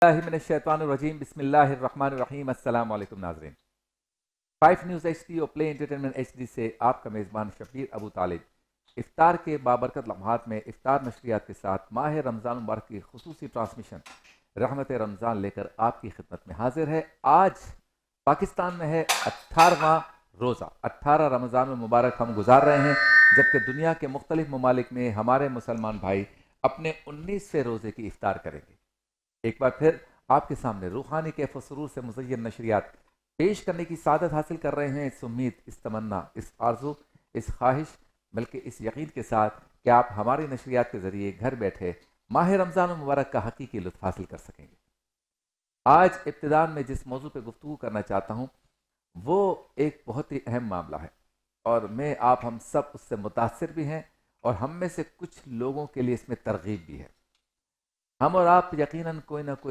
बिस्मिल्लाहिर्रहमानिर्रहीम बिस्मिल्लाहिर्रहमानिर्रहीम। अस्सलाम वालेकुम नाज़रीन। 5 न्यूज़ HD और प्ले एंटरटेनमेंट HD से आपका मेज़बान शब्बीर अबू तालिब इफ्तार के बाबरकत लम्हात में इफ्तार नशरियात के साथ माह रमज़ान मुबारक की खुसूसी ट्रांसमिशन रहमत रमज़ान लेकर आपकी खिदमत में हाजिर है। आज पाकिस्तान में है 18वां रोज़ा। 18 रमज़ान मुबारक हम गुजार रहे हैं, जबकि दुनिया के मुख्तलिफ ममालिक में हमारे मुसलमान भाई अपने 19वें रोज़े की इफ्तार करेंगे। एक बार फिर आपके सामने रूहानी कैफ व सुरूर से मुज़य्यन नशरियात पेश करने की सादत हासिल कर रहे हैं। इस उम्मीद, इस तमन्ना, इस आरजू, इस ख्वाहिश, बल्कि इस यकीन के साथ कि आप हमारी नशरियात के ज़रिए घर बैठे माह रमज़ान मुबारक का हकीकी लुत्फ़ हासिल कर सकेंगे। आज इब्तिदान में जिस मौजू पर गुफ्तगू करना चाहता हूँ वो एक बहुत ही अहम मामला है, और मैं आप हम सब उससे मुतासिर भी हैं, और हम में से कुछ लोगों के लिए इसमें तरगीब भी है। हम और आप यकीनन कोई ना कोई